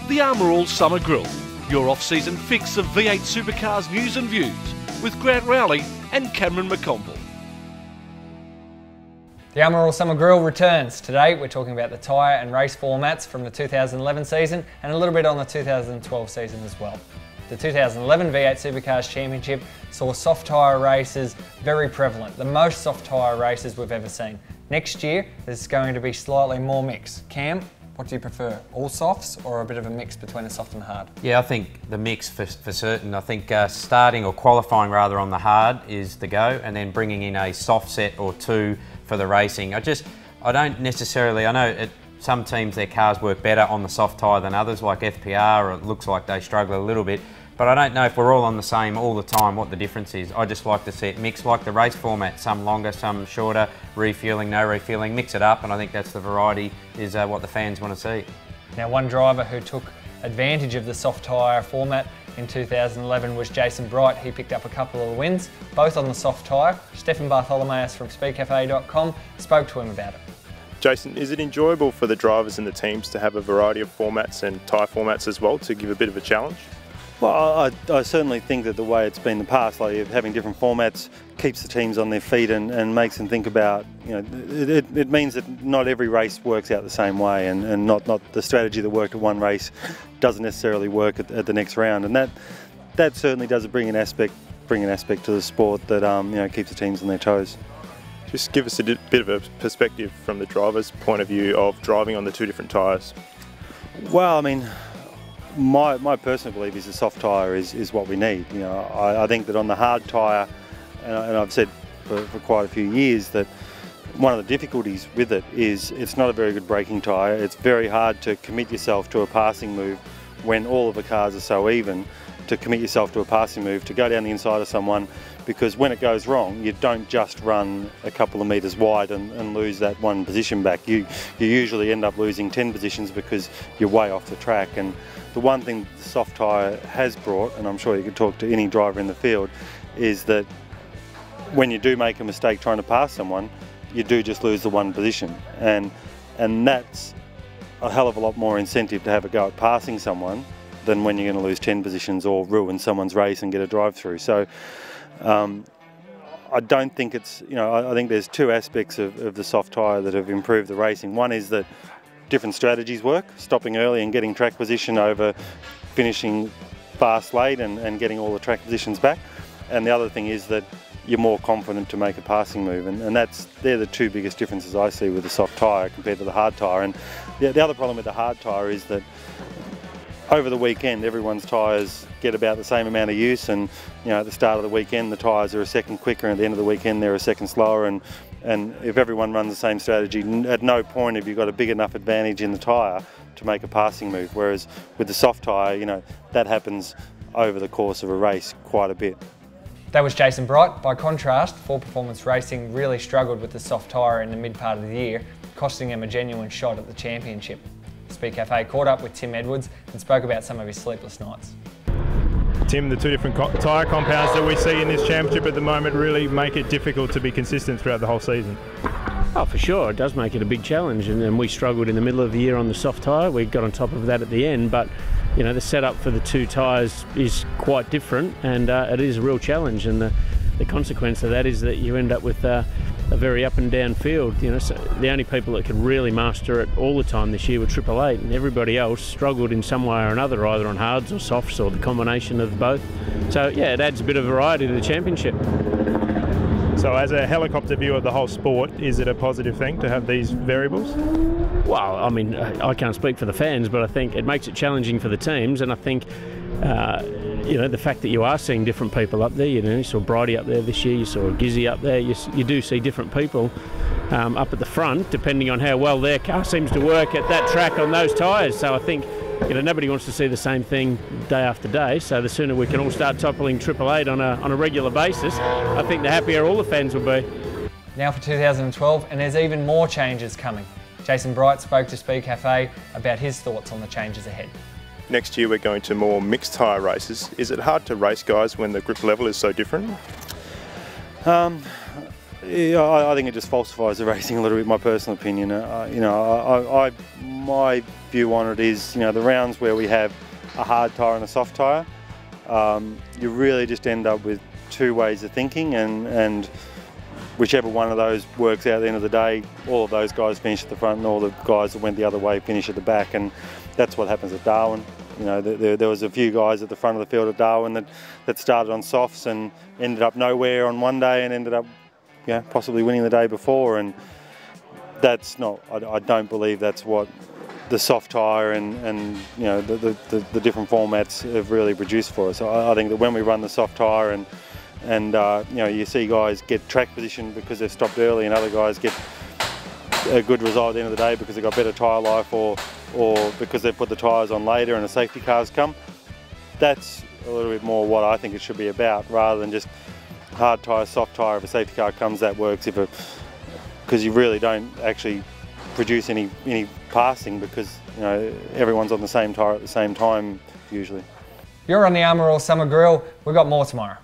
The Armour All Summer Grill, your off-season fix of V8 supercars news and views, with Grant Rowley and Cameron McConville. The Armour All Summer Grill returns. Today we're talking about the tyre and race formats from the 2011 season and a little bit on the 2012 season as well. The 2011 V8 Supercars Championship saw soft tyre races very prevalent, the most soft tyre races we've ever seen. Next year there's going to be slightly more mix. Cam, what do you prefer, all softs or a bit of a mix between a soft and hard? Yeah, I think the mix for certain. I think starting or qualifying rather on the hard is the go, and then bringing in a soft set or two for the racing. I don't necessarily, I know some teams their cars work better on the soft tyre than others, like FPR, or it looks like they struggle a little bit. But I don't know if we're all on the same all the time what the difference is. I just like to see it mixed like the race format, some longer, some shorter, refueling, no refueling, mix it up, and I think that's the variety is what the fans want to see. Now, one driver who took advantage of the soft tyre format in 2011 was Jason Bright. He picked up a couple of wins, both on the soft tyre. Stefan Bartholomeus from speedcafe.com spoke to him about it. Jason, is it enjoyable for the drivers and the teams to have a variety of formats and tyre formats as well to give a bit of a challenge? Well, I certainly think that the way it's been in the past, like having different formats, keeps the teams on their feet and makes them think about, it means that not every race works out the same way, and not the strategy that worked at one race doesn't necessarily work at the next round, and that certainly does bring an aspect to the sport that keeps the teams on their toes. Just give us a bit of a perspective from the driver's point of view of driving on the two different tyres. Well, I mean, my personal belief is the soft tyre is what we need. I think that on the hard tyre, and I've said for quite a few years that one of the difficulties with it is it's not a very good braking tyre. It's very hard to commit yourself to a passing move when all of the cars are so even, to commit yourself to a passing move, to go down the inside of someone, because when it goes wrong, you don't just run a couple of metres wide and lose that one position back. You usually end up losing 10 positions because you're way off the track. And the one thing the soft tyre has brought, and I'm sure you could talk to any driver in the field, is that when you do make a mistake trying to pass someone, you do just lose the one position. And that's a hell of a lot more incentive to have a go at passing someone than when you're going to lose 10 positions or ruin someone's race and get a drive through. So I don't think it's, I think there's two aspects of the soft tyre that have improved the racing. One is that different strategies work, stopping early and getting track position over finishing fast late and getting all the track positions back. And the other thing is that you're more confident to make a passing move, and they're the two biggest differences I see with the soft tyre compared to the hard tyre. And the other problem with the hard tyre is that over the weekend everyone's tyres get about the same amount of use, and at the start of the weekend the tyres are a second quicker, and at the end of the weekend they're a second slower, and if everyone runs the same strategy, at no point have you got a big enough advantage in the tyre to make a passing move, whereas with the soft tyre, that happens over the course of a race quite a bit. That was Jason Bright. By contrast, 4Performance Racing really struggled with the soft tyre in the mid part of the year, costing them a genuine shot at the championship. Speed Cafe caught up with Tim Edwards and spoke about some of his sleepless nights. Tim, the two different tyre compounds that we see in this championship at the moment really make it difficult to be consistent throughout the whole season. Oh, for sure, it does make it a big challenge, and we struggled in the middle of the year on the soft tyre. We got on top of that at the end, but the setup for the two tyres is quite different, and it is a real challenge, and the consequence of that is that you end up with a very up and down field. So the only people that could really master it all the time this year were Triple Eight, and everybody else struggled in some way or another, either on hards or softs or the combination of both. So yeah, it adds a bit of variety to the championship. So as a helicopter view of the whole sport, is it a positive thing to have these variables? Well, I mean, I can't speak for the fans, but I think it makes it challenging for the teams, and I think the fact that you are seeing different people up there, you saw Bridie up there this year, you saw Gizzy up there, you do see different people up at the front, depending on how well their car seems to work at that track on those tyres. So I think nobody wants to see the same thing day after day, so the sooner we can all start toppling Triple Eight on a regular basis, I think the happier all the fans will be. Now for 2012, and there's even more changes coming. Jason Bright spoke to Speed Cafe about his thoughts on the changes ahead. Next year we're going to more mixed tyre races. Is it hard to race guys when the grip level is so different? Yeah, I think it just falsifies the racing a little bit. My personal opinion. My view on it is, the rounds where we have a hard tyre and a soft tyre, you really just end up with two ways of thinking, and whichever one of those works out at the end of the day, all of those guys finish at the front, and all the guys that went the other way finish at the back, and that's what happens at Darwin. There was a few guys at the front of the field at Darwin that started on softs and ended up nowhere on one day and ended up possibly winning the day before, and that's not. I don't believe that's what the soft tyre and the different formats have really produced for us. I think that when we run the soft tyre and you see guys get track position because they've stopped early, and other guys get a good result at the end of the day because they've got better tyre life or because they've put the tyres on later and the safety cars come. That's a little bit more what I think it should be about, rather than just hard tyre, soft tyre. If a safety car comes, that works. Because you really don't actually produce any passing, because everyone's on the same tyre at the same time usually. You're on the Armour All Summer Grill. We've got more tomorrow.